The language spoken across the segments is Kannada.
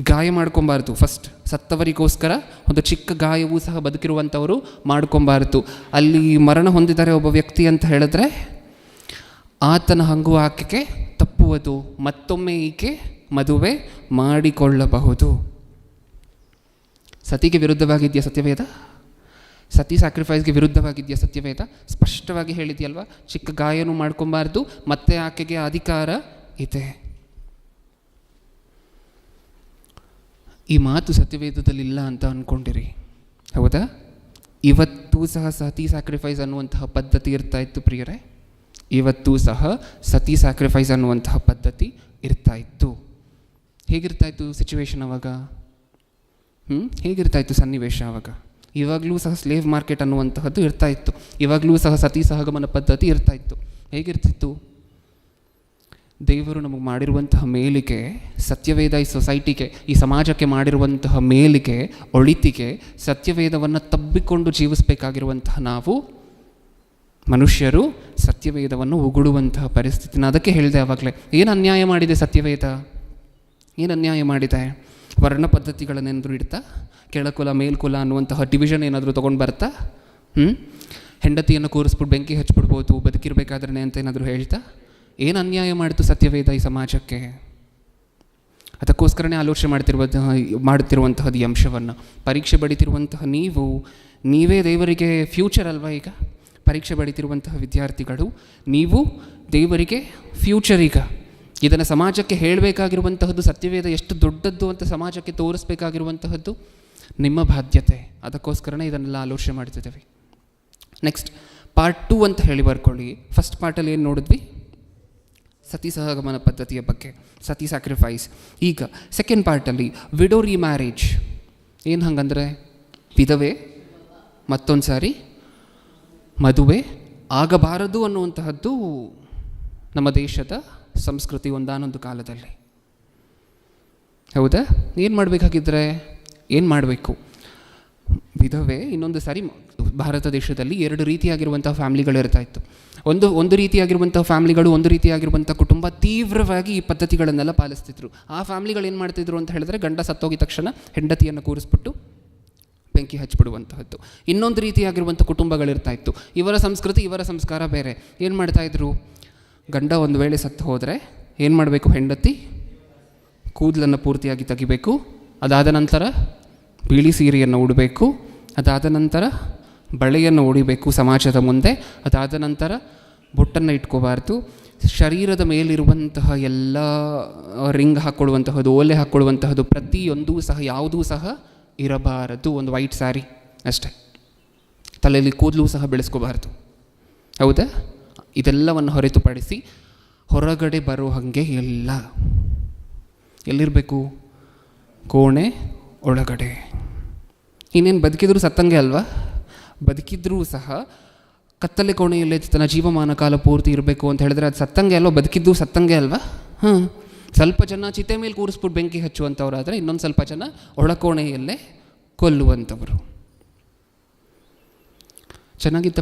ಗಾಯ ಮಾಡ್ಕೊಬಾರ್ದು. ಫಸ್ಟ್ ಸತ್ತವರಿಗೋಸ್ಕರ ಒಂದು ಚಿಕ್ಕ ಗಾಯವೂ ಸಹ ಬದುಕಿರುವಂಥವರು ಮಾಡ್ಕೊಬಾರ್ದು. ಅಲ್ಲಿ ಮರಣ ಹೊಂದಿದ್ದಾರೆ ಒಬ್ಬ ವ್ಯಕ್ತಿ ಅಂತ ಹೇಳಿದ್ರೆ ಆತನ ಹಂಗು ಆಕೆಗೆ ತಪ್ಪುವುದು, ಮತ್ತೊಮ್ಮೆ ಈಕೆ ಮದುವೆ ಮಾಡಿಕೊಳ್ಳಬಹುದು. ಸತಿಗೆ ವಿರುದ್ಧವಾಗಿದೆಯಾ ಸತ್ಯವೇದ? ಸತಿ ಸ್ಯಾಕ್ರಿಫೈಸ್ಗೆ ವಿರುದ್ಧವಾಗಿದೆಯಾ ಸತ್ಯವೇದ? ಸ್ಪಷ್ಟವಾಗಿ ಹೇಳಿದೆಯಲ್ವ, ಚಿಕ್ಕ ಗಾಯನೂ ಮಾಡ್ಕೊಬಾರ್ದು, ಮತ್ತೆ ಆಕೆಗೆ ಅಧಿಕಾರ ಇದೆ. ಈ ಮಾತು ಸತ್ಯವೇದದಲ್ಲಿಲ್ಲ ಅಂತ ಅಂದ್ಕೊಂಡಿರಿ, ಹೌದಾ? ಇವತ್ತೂ ಸಹ ಸತಿ ಸ್ಯಾಕ್ರಿಫೈಸ್ ಅನ್ನುವಂತಹ ಪದ್ಧತಿ ಇರ್ತಾ ಇತ್ತು ಪ್ರಿಯರೇ. ಇವತ್ತೂ ಸಹ ಸತಿ ಸ್ಯಾಕ್ರಿಫೈಸ್ ಅನ್ನುವಂತಹ ಪದ್ಧತಿ ಇರ್ತಾ ಇತ್ತು. ಹೇಗಿರ್ತಾಯಿತ್ತು ಸಿಚುವೇಶನ್ ಅವಾಗ? ಹೇಗಿರ್ತಾಯಿತ್ತು ಸನ್ನಿವೇಶ ಅವಾಗ? ಇವಾಗಲೂ ಸಹ ಸ್ಲೇವ್ ಮಾರ್ಕೆಟ್ ಅನ್ನುವಂತಹದ್ದು ಇರ್ತಾ ಇತ್ತು. ಇವಾಗಲೂ ಸಹ ಸತಿ ಸಹಗಮನ ಪದ್ಧತಿ ಇರ್ತಾ ಇತ್ತು. ಹೇಗಿರ್ತಿತ್ತು? ದೇವರು ನಮಗೆ ಮಾಡಿರುವಂತಹ ಮೇಲಿಗೆ, ಸತ್ಯವೇದ ಈ ಸೊಸೈಟಿಗೆ, ಈ ಸಮಾಜಕ್ಕೆ ಮಾಡಿರುವಂತಹ ಮೇಲಿಗೆ, ಒಳಿತಿಗೆ ಸತ್ಯವೇದವನ್ನು ತಬ್ಬಿಕೊಂಡು ಜೀವಿಸಬೇಕಾಗಿರುವಂತಹ ನಾವು ಮನುಷ್ಯರು ಸತ್ಯವೇದವನ್ನು ಉಗುಳುವಂತಹ ಪರಿಸ್ಥಿತಿ. ನಾನು ಅದಕ್ಕೆ ಹೇಳಿದೆ ಆವಾಗಲೇ, ಏನು ಅನ್ಯಾಯ ಮಾಡಿದೆ ಸತ್ಯವೇದ? ಏನು ಅನ್ಯಾಯ ಮಾಡಿದೆ? ವರ್ಣ ಪದ್ಧತಿಗಳನ್ನೇನಾದರೂ ಇಡ್ತಾ, ಕೆಳಕುಲ ಮೇಲ್ಕುಲ ಅನ್ನುವಂತಹ ಡಿವಿಷನ್ ಏನಾದರೂ ತೊಗೊಂಡು ಬರ್ತಾ, ಹೆಂಡತಿಯನ್ನು ಕೂರಿಸ್ಬಿಟ್ಟು ಬೆಂಕಿ ಹಚ್ಬಿಡ್ಬೋದು ಬದುಕಿರಬೇಕಾದ್ರೆ ಅಂತ ಏನಾದರೂ ಹೇಳ್ತಾ, ಏನು ಅನ್ಯಾಯ ಮಾಡಿತು ಸತ್ಯವೇದ ಈ ಸಮಾಜಕ್ಕೆ? ಅದಕ್ಕೋಸ್ಕರನೇ ಆಲೋಚನೆ ಮಾಡುತ್ತಿರುವಂತಹದ್ದು ಈ ಅಂಶವನ್ನು. ಪರೀಕ್ಷೆ ಬಡಿತಿರುವಂತಹ ನೀವೇ ದೇವರಿಗೆ ಫ್ಯೂಚರ್ ಅಲ್ವಾ? ಈಗ ಪರೀಕ್ಷೆ ಬಡಿತಿರುವಂತಹ ವಿದ್ಯಾರ್ಥಿಗಳು ನೀವು ದೇವರಿಗೆ ಫ್ಯೂಚರ್. ಈಗ ಇದನ್ನು ಸಮಾಜಕ್ಕೆ ಹೇಳಬೇಕಾಗಿರುವಂತಹದ್ದು, ಸತ್ಯವೇದ ಎಷ್ಟು ದೊಡ್ಡದ್ದು ಅಂತ ಸಮಾಜಕ್ಕೆ ತೋರಿಸ್ಬೇಕಾಗಿರುವಂತಹದ್ದು ನಿಮ್ಮ ಬಾಧ್ಯತೆ. ಅದಕ್ಕೋಸ್ಕರನೇ ಇದನ್ನೆಲ್ಲ ಆಲೋಚನೆ ಮಾಡ್ತಿದ್ದೇವೆ. ನೆಕ್ಸ್ಟ್ ಪಾರ್ಟ್ 2 ಅಂತ ಹೇಳಿ ಬರ್ಕೊಳ್ಳಿ. ಫಸ್ಟ್ ಪಾರ್ಟಲ್ಲಿ ಏನು ನೋಡಿದ್ವಿ? ಸತಿ ಸಹಗಮನ ಪದ್ಧತಿಯ ಬಗ್ಗೆ, ಸತಿ ಸ್ಯಾಕ್ರಿಫೈಸ್. ಈಗ ಸೆಕೆಂಡ್ ಪಾರ್ಟಲ್ಲಿ ವಿಡೋ ರಿಮ್ಯಾರೇಜ್. ಏನು ಹಂಗಂದರೆ ವಿಧವೆ ಮತ್ತೊಂದು ಸಾರಿ ಮದುವೆ ಆಗಬಾರದು ಅನ್ನುವಂತಹದ್ದು ನಮ್ಮ ದೇಶದ ಸಂಸ್ಕೃತಿ ಒಂದಾನೊಂದು ಕಾಲದಲ್ಲಿ, ಹೌದಾ? ಏನು ಮಾಡಬೇಕಾಗಿದ್ದರೆ ಏನು ಮಾಡಬೇಕು? ವಿಧವೆ ಇನ್ನೊಂದು ಸಾರಿ ಭಾರತ ದೇಶದಲ್ಲಿ 2 ರೀತಿಯಾಗಿರುವಂಥ ಫ್ಯಾಮಿಲಿಗಳು ಇರ್ತಾ ಇತ್ತು. ಒಂದು ರೀತಿಯಾಗಿರುವಂಥ ಫ್ಯಾಮಿಲಿಗಳು, ಒಂದು ರೀತಿಯಾಗಿರುವಂಥ ಕುಟುಂಬ ತೀವ್ರವಾಗಿ ಈ ಪದ್ಧತಿಗಳನ್ನೆಲ್ಲ ಪಾಲಿಸ್ತಿದ್ರು. ಆ ಫ್ಯಾಮಿಲಿಗಳು ಏನು ಮಾಡ್ತಿದ್ರು ಅಂತ ಹೇಳಿದ್ರೆ, ಗಂಡ ಸತ್ತೋಗಿದ ತಕ್ಷಣ ಹೆಂಡತಿಯನ್ನು ಕೂರಿಸ್ಬಿಟ್ಟು ಬೆಂಕಿ ಹಚ್ಚಿಬಿಡುವಂತಹದ್ದು. ಇನ್ನೊಂದು ರೀತಿಯಾಗಿರುವಂಥ ಕುಟುಂಬಗಳಿರ್ತಾ ಇತ್ತು. ಇವರ ಸಂಸ್ಕೃತಿ, ಇವರ ಸಂಸ್ಕಾರ ಬೇರೆ. ಏನು ಮಾಡ್ತಾಯಿದ್ರು? ಗಂಡ ಒಂದು ವೇಳೆ ಸತ್ತು ಹೋದರೆ ಏನು ಮಾಡಬೇಕು? ಹೆಂಡತಿ ಕೂದಲನ್ನು ಪೂರ್ತಿಯಾಗಿ ತೆಗಿಬೇಕು. ಅದಾದ ನಂತರ ಬಿಳಿ ಸೀರೆಯನ್ನು ಉಡಬೇಕು. ಅದಾದ ನಂತರ ಬಳೆಯನ್ನು ಉಡಿಬೇಕು ಸಮಾಜದ ಮುಂದೆ. ಅದಾದ ನಂತರ ಬೊಟ್ಟನ್ನು ಇಟ್ಕೋಬಾರ್ದು. ಶರೀರದ ಮೇಲಿರುವಂತಹ ಎಲ್ಲ ರಿಂಗ್ ಹಾಕ್ಕೊಳ್ಳುವಂತಹದ್ದು, ಓಲೆ ಹಾಕ್ಕೊಳ್ಳುವಂತಹದ್ದು ಪ್ರತಿಯೊಂದೂ ಸಹ ಯಾವುದೂ ಸಹ ಇರಬಾರದು. ಒಂದು ವೈಟ್ ಸ್ಯಾರಿ ಅಷ್ಟೇ. ತಲೆಯಲ್ಲಿ ಕೂದಲು ಸಹ ಬೆಳೆಸ್ಕೋಬಾರ್ದು, ಹೌದಾ? ಇದೆಲ್ಲವನ್ನು ಹೊರತುಪಡಿಸಿ ಹೊರಗಡೆ ಬರೋ ಹಾಗೆ ಎಲ್ಲ ಎಲ್ಲಿರಬೇಕು? ಕೋಣೆ ಒಳಗಡೆ. ಇನ್ನೇನು ಬದುಕಿದ್ರೂ ಸತ್ತಂಗೆ ಅಲ್ವಾ? ಬದುಕಿದ್ರೂ ಸಹ ಕತ್ತಲೆ ಕೋಣೆಯಲ್ಲೇ ತನ್ನ ಜೀವಮಾನ ಕಾಲ ಪೂರ್ತಿ ಇರಬೇಕು ಅಂತ ಹೇಳಿದ್ರೆ ಅದು ಸತ್ತಂಗೆ ಅಲ್ವಾ? ಬದುಕಿದ್ದು ಸತ್ತಂಗೆ ಅಲ್ವಾ? ಸ್ವಲ್ಪ ಜನ ಚಿತೆ ಮೇಲೆ ಕೂರಿಸ್ಬಿಟ್ಟು ಬೆಂಕಿ ಹಚ್ಚುವಂಥವ್ರಾದರೆ, ಇನ್ನೊಂದು ಸ್ವಲ್ಪ ಜನ ಒಳಕೋಣೆಯಲ್ಲೇ ಕೊಲ್ಲುವಂಥವರು. ಚೆನ್ನಾಗಿದ್ದ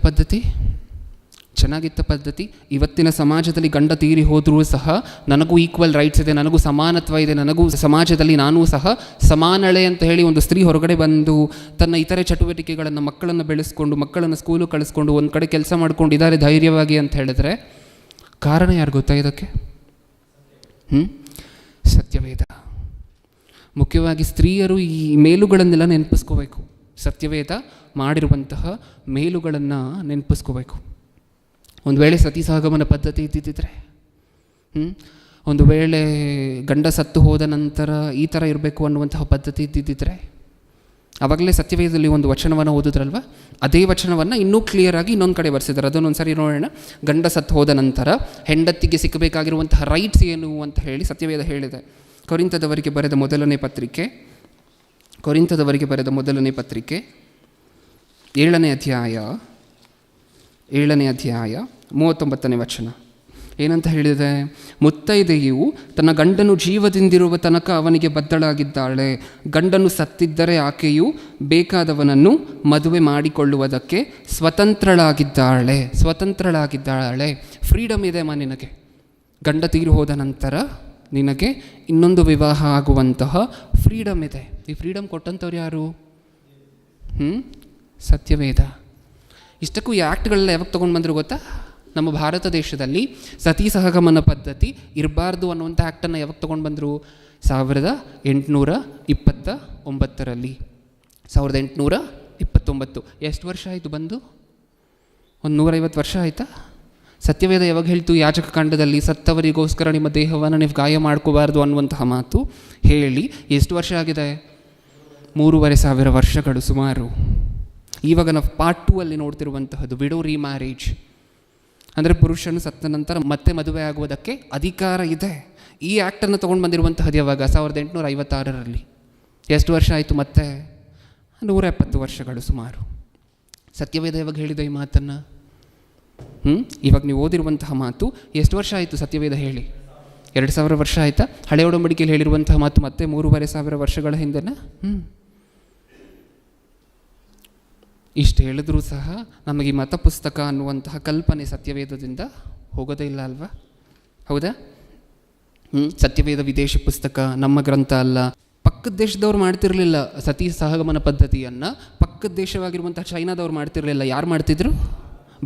ಪದ್ಧತಿ. ಇವತ್ತಿನ ಸಮಾಜದಲ್ಲಿ ಗಂಡ ತೀರಿ ಹೋದರೂ ಸಹ ನನಗೂ ಈಕ್ವಲ್ ರೈಟ್ಸ್ ಇದೆ, ನನಗೂ ಸಮಾನತ್ವ ಇದೆ, ನನಗೂ ಸಮಾಜದಲ್ಲಿ ನಾನೂ ಸಹ ಸಮಾನಳೆ ಅಂತ ಹೇಳಿ ಒಂದು ಸ್ತ್ರೀ ಹೊರಗಡೆ ಬಂದು ತನ್ನ ಇತರೆ ಚಟುವಟಿಕೆಗಳನ್ನು, ಮಕ್ಕಳನ್ನು ಬೆಳೆಸ್ಕೊಂಡು, ಮಕ್ಕಳನ್ನು ಸ್ಕೂಲು ಕಳಿಸ್ಕೊಂಡು, ಒಂದು ಕಡೆ ಕೆಲಸ ಮಾಡ್ಕೊಂಡಿದ್ದಾರೆ ಧೈರ್ಯವಾಗಿ ಅಂತ ಹೇಳಿದ್ರೆ ಕಾರಣ ಯಾರು ಗೊತ್ತಾ ಇದಕ್ಕೆ? ಸತ್ಯವೇದ. ಮುಖ್ಯವಾಗಿ ಸ್ತ್ರೀಯರು ಈ ಮೇಲುಗಳನ್ನೆಲ್ಲ ನೆನಪಿಸ್ಕೋಬೇಕು. ಸತ್ಯವೇದ ಮಾಡಿರುವಂತಹ ಮೇಲುಗಳನ್ನು ನೆನಪಿಸ್ಕೋಬೇಕು. ಒಂದು ವೇಳೆ ಸತಿ ಸಹಗಮನ ಪದ್ಧತಿ ಇದ್ದಿದ್ದರೆ, ಒಂದು ವೇಳೆ ಗಂಡ ಸತ್ತು ಹೋದ ನಂತರ ಈ ಥರ ಇರಬೇಕು ಅನ್ನುವಂತಹ ಪದ್ಧತಿ ಇದ್ದಿದ್ದರೆ, ಆವಾಗಲೇ ಸತ್ಯವೇದದಲ್ಲಿ ಒಂದು ವಚನವನ್ನು ಓದಿದ್ರಲ್ವ, ಅದೇ ವಚನವನ್ನು ಇನ್ನೂ ಕ್ಲಿಯರಾಗಿ ಇನ್ನೊಂದು ಕಡೆ ಬರ್ಸಿದ್ದಾರೆ. ಅದನ್ನೊಂದು ಸಾರಿ ನೋಡೋಣ. ಗಂಡ ಸತ್ತು ಹೋದ ನಂತರ ಹೆಂಡತಿಗೆ ಸಿಕ್ಕಬೇಕಾಗಿರುವಂತಹ ರೈಟ್ಸ್ ಏನು ಅಂತ ಹೇಳಿ ಸತ್ಯವೇದ ಹೇಳಿದೆ. ಕೊರಿಂಥದವರಿಗೆ ಬರೆದ ಮೊದಲನೇ ಪತ್ರಿಕೆ 7ನೇ ಅಧ್ಯಾಯ 39ನೇ ವಚನ ಏನಂತ ಹೇಳಿದೆ? ಮುತ್ತೈದೆಯು ತನ್ನ ಗಂಡನು ಜೀವದಿಂದಿರುವ ತನಕ ಅವನಿಗೆ ಬದ್ಧಳಾಗಿದ್ದಾಳೆ. ಗಂಡನು ಸತ್ತಿದ್ದರೆ ಆಕೆಯು ಬೇಕಾದವನನ್ನು ಮದುವೆ ಮಾಡಿಕೊಳ್ಳುವುದಕ್ಕೆ ಸ್ವತಂತ್ರಳಾಗಿದ್ದಾಳೆ. ಫ್ರೀಡಮ್ ಇದೆ ನಿನಗೆ. ಗಂಡ ತೀರಿ ಹೋದ ನಂತರ ನಿನಗೆ ಇನ್ನೊಂದು ವಿವಾಹ ಆಗುವಂತಹ ಫ್ರೀಡಮ್ ಇದೆ. ಈ ಫ್ರೀಡಮ್ ಕೊಟ್ಟಂಥವ್ರು ಯಾರು? ಸತ್ಯವೇದ. ಇಷ್ಟಕ್ಕೂ ಈ ಆ್ಯಕ್ಟ್ಗಳೆಲ್ಲ ಯಾವಾಗ ತೊಗೊಂಡು ಬಂದರು ಗೊತ್ತಾ? ನಮ್ಮ ಭಾರತ ದೇಶದಲ್ಲಿ ಸತಿ ಸಹಗಮನ ಪದ್ಧತಿ ಇರಬಾರ್ದು ಅನ್ನುವಂಥ ಆ್ಯಕ್ಟನ್ನು ಯಾವಾಗ ತೊಗೊಂಡು ಬಂದರು? 1829. 1829. ಎಷ್ಟು ವರ್ಷ ಆಯಿತು ಬಂದು? ಒಂದು 150 ವರ್ಷ ಆಯಿತಾ? ಸತ್ಯವೇದ ಯಾವಾಗ ಹೇಳ್ತು? ಯಾಜಕ ಕಾಂಡದಲ್ಲಿ ಸತ್ತವರಿಗೋಸ್ಕರ ನಿಮ್ಮ ದೇಹವನ್ನು ನೀವು ಗಾಯ ಮಾಡ್ಕೋಬಾರ್ದು ಅನ್ನುವಂತಹ ಮಾತು ಹೇಳಿ ಎಷ್ಟು ವರ್ಷ ಆಗಿದೆ? 3500 ವರ್ಷಗಳು ಸುಮಾರು. ಇವಾಗ ನಾವು ಪಾರ್ಟ್ 2 ಅಲ್ಲಿ ನೋಡ್ತಿರುವಂತಹದ್ದು ವಿಡೋ ರೀಮ್ಯಾರೇಜ್. ಅಂದರೆ ಪುರುಷನು ಸತ್ತ ನಂತರ ಮತ್ತೆ ಮದುವೆ ಆಗುವುದಕ್ಕೆ ಅಧಿಕಾರ ಇದೆ. ಈ ಆ್ಯಕ್ಟನ್ನು ತೊಗೊಂಡು ಬಂದಿರುವಂತಹದ್ದು ಯಾವಾಗ? 1856. ಎಷ್ಟು ವರ್ಷ ಆಯಿತು? ಮತ್ತೆ 170 ವರ್ಷಗಳು ಸುಮಾರು. ಸತ್ಯವೇದ ಯಾವಾಗ ಹೇಳಿದೆ ಈ ಮಾತನ್ನು? ಇವಾಗ ನೀವು ಓದಿರುವಂತಹ ಮಾತು ಎಷ್ಟು ವರ್ಷ ಆಯಿತು ಸತ್ಯವೇದ ಹೇಳಿ? 2000 ವರ್ಷ ಆಯಿತಾ? ಹಳೆ ಒಡಂಬಡಿಕೆಯಲ್ಲಿ ಹೇಳಿರುವಂತಹ ಮಾತು ಮತ್ತೆ 3500 ವರ್ಷಗಳ ಹಿಂದೆನಾ? ಇಷ್ಟು ಹೇಳಿದ್ರೂ ಸಹ ನಮಗೆ ಈ ಮತ ಪುಸ್ತಕ ಅನ್ನುವಂತಹ ಕಲ್ಪನೆ ಸತ್ಯವೇದದಿಂದ ಹೋಗೋದೇ ಇಲ್ಲ ಅಲ್ವಾ? ಹೌದಾ? ಸತ್ಯವೇದ ವಿದೇಶಿ ಪುಸ್ತಕ, ನಮ್ಮ ಗ್ರಂಥ ಅಲ್ಲ. ಪಕ್ಕದ ದೇಶದವ್ರು ಮಾಡ್ತಿರಲಿಲ್ಲ ಸತಿ ಸಹಗಮನ ಪದ್ಧತಿಯನ್ನು. ಪಕ್ಕದ ದೇಶವಾಗಿರುವಂತಹ ಚೈನಾದವ್ರು ಮಾಡ್ತಿರಲಿಲ್ಲ. ಯಾರು ಮಾಡ್ತಿದ್ರು?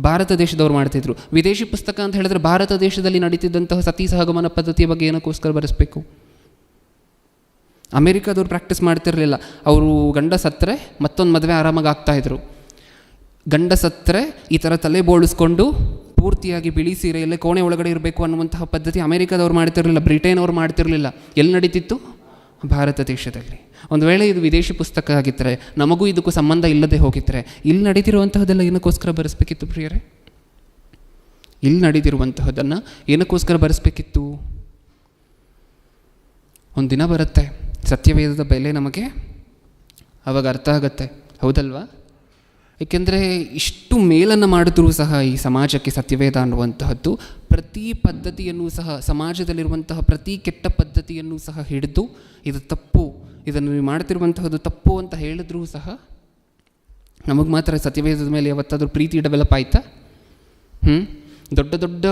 ಭಾರತ ದೇಶದವ್ರು ಮಾಡ್ತಿದ್ರು. ವಿದೇಶಿ ಪುಸ್ತಕ ಅಂತ ಹೇಳಿದ್ರೆ ಭಾರತ ದೇಶದಲ್ಲಿ ನಡೀತಿದ್ದಂತಹ ಸತಿ ಸಹಗಮನ ಪದ್ಧತಿಯ ಬಗ್ಗೆ ಏನಕ್ಕೋಸ್ಕರ ಬರೆಸಬೇಕು? ಅಮೇರಿಕಾದವ್ರು ಪ್ರಾಕ್ಟೀಸ್ ಮಾಡ್ತಿರಲಿಲ್ಲ. ಅವರು ಗಂಡ ಸತ್ತರೆ ಮತ್ತೊಂದು ಮದುವೆ ಆರಾಮಾಗಿ ಆಗ್ತಾಯಿದ್ರು. ಗಂಡ ಸತ್ತರೆ ಈ ಥರ ತಲೆ ಬೋಳಿಸ್ಕೊಂಡು ಪೂರ್ತಿಯಾಗಿ ಬಿಳಿ ಸೀರೆಯಲ್ಲೇ ಕೋಣೆ ಒಳಗಡೆ ಇರಬೇಕು ಅನ್ನುವಂತಹ ಪದ್ಧತಿ ಅಮೇರಿಕಾದವ್ರು ಮಾಡ್ತಿರಲಿಲ್ಲ, ಬ್ರಿಟೇನ್ ಅವ್ರು ಮಾಡ್ತಿರಲಿಲ್ಲ. ಎಲ್ಲಿ ನಡೀತಿತ್ತು? ಭಾರತ ದೇಶದಲ್ಲಿ. ಒಂದು ವೇಳೆ ಇದು ವಿದೇಶಿ ಪುಸ್ತಕ ಆಗಿದ್ದರೆ, ನಮಗೂ ಇದಕ್ಕೂ ಸಂಬಂಧ ಇಲ್ಲದೆ ಹೋಗಿದ್ದರೆ, ಇಲ್ಲಿ ನಡೀತಿರುವಂತಹದ್ದೆಲ್ಲ ಏನಕ್ಕೋಸ್ಕರ ಬರೆಸ್ಬೇಕಿತ್ತು ಪ್ರಿಯರೇ? ಇಲ್ಲಿ ನಡೀತಿರುವಂತಹದ್ದನ್ನು ಏನಕ್ಕೋಸ್ಕರ ಬರೆಸ್ಬೇಕಿತ್ತು? ಒಂದು ದಿನ ಬರುತ್ತೆ ಸತ್ಯವೇದದ ಬೆಲೆ ನಮಗೆ ಅವಾಗ ಅರ್ಥ ಆಗತ್ತೆ, ಹೌದಲ್ವಾ? ಏಕೆಂದರೆ ಇಷ್ಟು ಮೇಲನ್ನು ಮಾಡಿದ್ರೂ ಸಹ ಈ ಸಮಾಜಕ್ಕೆ ಸತ್ಯವೇದ ಅನ್ನುವಂತಹದ್ದು ಪ್ರತಿ ಪದ್ಧತಿಯನ್ನು ಸಹ, ಸಮಾಜದಲ್ಲಿರುವಂತಹ ಪ್ರತಿ ಕೆಟ್ಟ ಪದ್ಧತಿಯನ್ನು ಸಹ ಹಿಡಿದು ಇದು ತಪ್ಪು, ಇದನ್ನು ನೀವು ಮಾಡ್ತಿರುವಂತಹದ್ದು ತಪ್ಪು ಅಂತ ಹೇಳಿದ್ರೂ ಸಹ ನಮಗೆ ಮಾತ್ರ ಸತ್ಯವೇದದ ಮೇಲೆ ಯಾವತ್ತಾದರೂ ಪ್ರೀತಿ ಡೆವಲಪ್ ಆಯಿತಾ? ದೊಡ್ಡ ದೊಡ್ಡ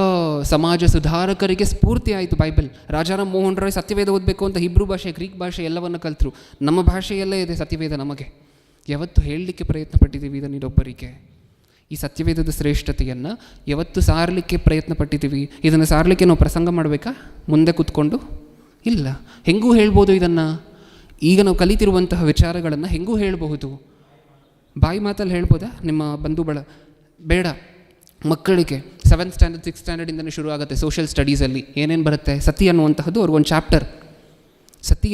ಸಮಾಜ ಸುಧಾರಕರಿಗೆ ಸ್ಫೂರ್ತಿ ಆಯಿತು ಬೈಬಲ್. ರಾಜಾರಾಮ್ ಮೋಹನ್ ರಾಯ್ ಸತ್ಯವೇದ ಓದಬೇಕು ಅಂತ ಹಿಬ್ರೂ ಭಾಷೆ, ಗ್ರೀಕ್ ಭಾಷೆ ಎಲ್ಲವನ್ನು ಕಲಿತರು. ನಮ್ಮ ಭಾಷೆಯಲ್ಲೇ ಇದೆ ಸತ್ಯವೇದ. ನಮಗೆ ಯಾವತ್ತು ಹೇಳಲಿಕ್ಕೆ ಪ್ರಯತ್ನ ಪಟ್ಟಿದ್ದೀವಿ ಇದನ್ನು ಇನ್ನೊಬ್ಬರಿಗೆ? ಈ ಸತ್ಯವೇದದ ಶ್ರೇಷ್ಠತೆಯನ್ನು ಯಾವತ್ತು ಸಾರಲಿಕ್ಕೆ ಪ್ರಯತ್ನ ಪಟ್ಟಿದ್ದೀವಿ? ಇದನ್ನು ಸಾರಲಿಕ್ಕೆ ನಾವು ಪ್ರಸಂಗ ಮಾಡಬೇಕಾ ಮುಂದೆ ಕೂತ್ಕೊಂಡು? ಇಲ್ಲ. ಹೆಂಗೂ ಹೇಳ್ಬೋದು ಇದನ್ನು. ಈಗ ನಾವು ಕಲಿತಿರುವಂತಹ ವಿಚಾರಗಳನ್ನು ಹೆಂಗೂ ಹೇಳಬಹುದು. ಬಾಯಿ ಮಾತಲ್ಲಿ ಹೇಳ್ಬೋದಾ? ನಿಮ್ಮ ಬಂಧು ಬಳ ಬೇಡ. ಮಕ್ಕಳಿಗೆ 7th ಸ್ಟ್ಯಾಂಡರ್ಡ್ 6th ಸ್ಟ್ಯಾಂಡರ್ಡಿಂದನೇ ಶುರು ಆಗುತ್ತೆ ಸೋಷಿಯಲ್ ಸ್ಟಡೀಸಲ್ಲಿ. ಏನೇನು ಬರುತ್ತೆ? ಸತಿ ಅನ್ನುವಂತಹದ್ದು ಅವ್ರಿಗೊಂದು ಚಾಪ್ಟರ್. ಸತಿ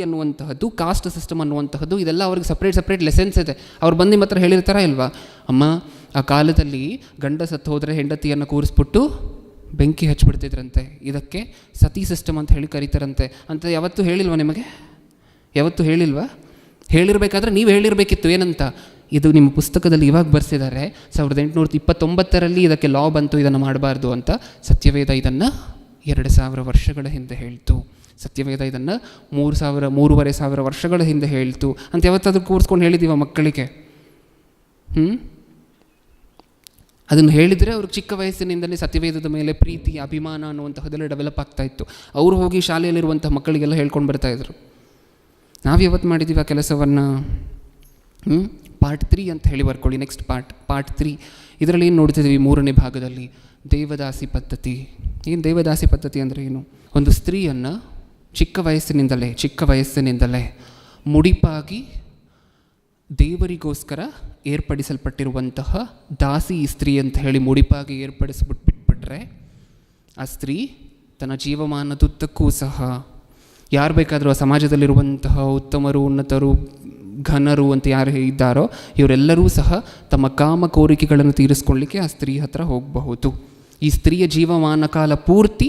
ಅನ್ನುವಂತಹದ್ದು, ಕಾಸ್ಟ್ ಸಿಸ್ಟಮ್ ಅನ್ನುವಂತಹದ್ದು, ಇದೆಲ್ಲ ಅವ್ರಿಗೆ ಸಪ್ರೇಟ್ ಲೆಸನ್ಸ್ ಇದೆ. ಅವ್ರು ಬಂದು ಮಾತ್ರ ಹೇಳಿರ್ತಾರ ಇಲ್ವಾ? ಅಮ್ಮ, ಆ ಕಾಲದಲ್ಲಿ ಗಂಡ ಸತ್ತು ಹೋದರೆ ಹೆಂಡತಿಯನ್ನು ಕೂರಿಸ್ಬಿಟ್ಟು ಬೆಂಕಿ ಹಚ್ಚಿಬಿಡ್ತಿದ್ರಂತೆ, ಇದಕ್ಕೆ ಸತಿ ಸಿಸ್ಟಮ್ ಅಂತ ಹೇಳಿ ಕರೀತಾರಂತೆ ಅಂತ ಯಾವತ್ತೂ ಹೇಳಿಲ್ವಾ ನಿಮಗೆ? ಯಾವತ್ತೂ ಹೇಳಿಲ್ವಾ? ಹೇಳಿರಬೇಕಾದ್ರೆ ನೀವು ಹೇಳಿರಬೇಕಿತ್ತು. ಏನಂತ? ಇದು ನಿಮ್ಮ ಪುಸ್ತಕದಲ್ಲಿ ಇವಾಗ ಬರ್ಸಿದ್ದಾರೆ, 1829 ಇದಕ್ಕೆ ಲಾ ಬಂತು, ಇದನ್ನು ಮಾಡಬಾರ್ದು ಅಂತ. ಸತ್ಯವೇದ ಇದನ್ನು 2000 ವರ್ಷಗಳ ಹಿಂದೆ ಹೇಳ್ತು. ಸತ್ಯವೇದ ಇದನ್ನು 3500 ವರ್ಷಗಳ ಹಿಂದೆ ಹೇಳ್ತು ಅಂತ ಯಾವತ್ತಾದ್ರೂ ಕೂರಿಸ್ಕೊಂಡು ಹೇಳಿದ್ದೀವ ಮಕ್ಕಳಿಗೆ? ಅದನ್ನು ಹೇಳಿದರೆ ಅವ್ರಿಗೆ ಚಿಕ್ಕ ವಯಸ್ಸಿನಿಂದಲೇ ಸತ್ಯವೇದದ ಮೇಲೆ ಪ್ರೀತಿ, ಅಭಿಮಾನ ಅನ್ನುವಂತಹದ್ದೆಲ್ಲ ಡೆವಲಪ್ ಆಗ್ತಾ ಇತ್ತು. ಅವರು ಹೋಗಿ ಶಾಲೆಯಲ್ಲಿರುವಂಥ ಮಕ್ಕಳಿಗೆಲ್ಲ ಹೇಳ್ಕೊಂಡು ಬರ್ತಾಯಿದ್ರು. ನಾವು ಯಾವತ್ತು ಮಾಡಿದ್ದೀವಿ ಆ ಕೆಲಸವನ್ನು? ಪಾರ್ಟ್ 3 ಅಂತ ಹೇಳಿ ಬರ್ಕೊಳ್ಳಿ. Next part 3. ಇದರಲ್ಲಿ ಏನು ನೋಡ್ತಿದ್ದೀವಿ? 3ನೇ ಭಾಗದಲ್ಲಿ ದೇವದಾಸಿ ಪದ್ಧತಿ. ಏನು ದೇವದಾಸಿ ಪದ್ಧತಿ ಅಂದರೆ ಏನು? ಒಂದು ಸ್ತ್ರೀಯನ್ನು ಚಿಕ್ಕ ವಯಸ್ಸಿನಿಂದಲೇ ಮುಡಿಪಾಗಿ ದೇವರಿಗೋಸ್ಕರ ಏರ್ಪಡಿಸಲ್ಪಟ್ಟಿರುವಂತಹ ದಾಸಿ ಸ್ತ್ರೀ ಅಂತ ಹೇಳಿ ಮುಡಿಪಾಗಿ ಬಿಟ್ಬಿಟ್ರೆ ಆ ಸ್ತ್ರೀ ತನ್ನ ಜೀವಮಾನದುದ್ದಕ್ಕೂ ಸಹ ಯಾರು ಬೇಕಾದರೂ ಆ ಸಮಾಜದಲ್ಲಿರುವಂತಹ ಉತ್ತಮರು, ಉನ್ನತರು, ಘನರು ಅಂತ ಯಾರು ಇದ್ದಾರೋ ಇವರೆಲ್ಲರೂ ಸಹ ತಮ್ಮ ಕಾಮ ಕೋರಿಕೆಗಳನ್ನು ತೀರಿಸ್ಕೊಳ್ಳಿಕ್ಕೆ ಆ ಸ್ತ್ರೀ ಹತ್ರ ಹೋಗಬಹುದು. ಈ ಸ್ತ್ರೀಯ ಜೀವಮಾನ ಕಾಲ ಪೂರ್ತಿ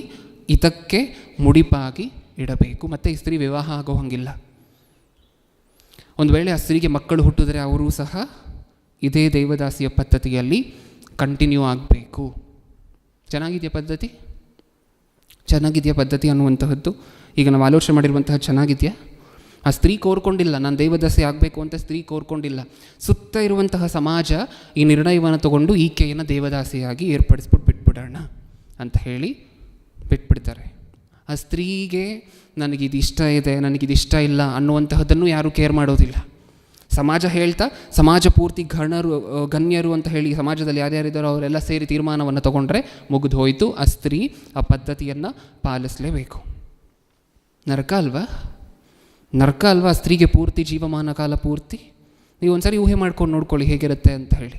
ಇದಕ್ಕೆ ಮುಡಿಪಾಗಿ ಇಡಬೇಕು. ಮತ್ತು ಈ ಸ್ತ್ರೀ ವಿವಾಹ ಆಗೋ ಹಂಗಿಲ್ಲ. ಒಂದು ವೇಳೆ ಆ ಸ್ತ್ರೀಗೆ ಮಕ್ಕಳು ಹುಟ್ಟಿದ್ರೆ ಅವರೂ ಸಹ ಇದೇ ದೇವದಾಸಿಯ ಪದ್ಧತಿಯಲ್ಲಿ ಕಂಟಿನ್ಯೂ ಆಗಬೇಕು. ಚೆನ್ನಾಗಿದೆಯಾ ಪದ್ಧತಿ ಅನ್ನುವಂತಹದ್ದು? ಈಗ ನಾವು ಆಲೋಚನೆ ಮಾಡಿರುವಂತಹ ಚೆನ್ನಾಗಿದೆಯಾ? ಆ ಸ್ತ್ರೀ ಕೋರ್ಕೊಂಡಿಲ್ಲ, ನಾನು ದೇವದಾಸಿ ಆಗಬೇಕು ಅಂತ ಸ್ತ್ರೀ ಕೋರ್ಕೊಂಡಿಲ್ಲ. ಸುತ್ತ ಇರುವಂತಹ ಸಮಾಜ ಈ ನಿರ್ಣಯವನ್ನು ತಗೊಂಡು ಈಕೆಯನ್ನು ದೇವದಾಸಿಯಾಗಿ ಏರ್ಪಡಿಸ್ಬಿಟ್ಟು ಬಿಟ್ಬಿಡೋಣ ಅಂತ ಹೇಳಿ ಬಿಟ್ಬಿಡ್ತಾರೆ. ಆ ಸ್ತ್ರೀಗೆ ನನಗಿದು ಇಷ್ಟ ಇದೆ, ನನಗಿದು ಇಷ್ಟ ಇಲ್ಲ ಅನ್ನುವಂತಹದ್ದನ್ನು ಯಾರೂ ಕೇರ್ ಮಾಡೋದಿಲ್ಲ. ಸಮಾಜ ಹೇಳ್ತಾ, ಸಮಾಜ ಪೂರ್ತಿ ಗಣ್ಯರು ಅಂತ ಹೇಳಿ ಸಮಾಜದಲ್ಲಿ ಯಾರ್ಯಾರಿದ್ದಾರೋ ಅವರೆಲ್ಲ ಸೇರಿ ತೀರ್ಮಾನವನ್ನು ತಗೊಂಡ್ರೆ ಮುಗಿದು ಹೋಯಿತು. ಆ ಸ್ತ್ರೀ ಆ ಪದ್ಧತಿಯನ್ನು ಪಾಲಿಸಲೇಬೇಕು. ನರಕ ಅಲ್ವಾ? ನರಕ ಅಲ್ವಾ ಸ್ತ್ರೀಗೆ ಪೂರ್ತಿ ಜೀವಮಾನ ಕಾಲ ಪೂರ್ತಿ? ನೀವು ಒಂದು ಸಾರಿ ಊಹೆ ಮಾಡ್ಕೊಂಡು ನೋಡ್ಕೊಳ್ಳಿ ಹೇಗಿರುತ್ತೆ ಅಂತ ಹೇಳಿ.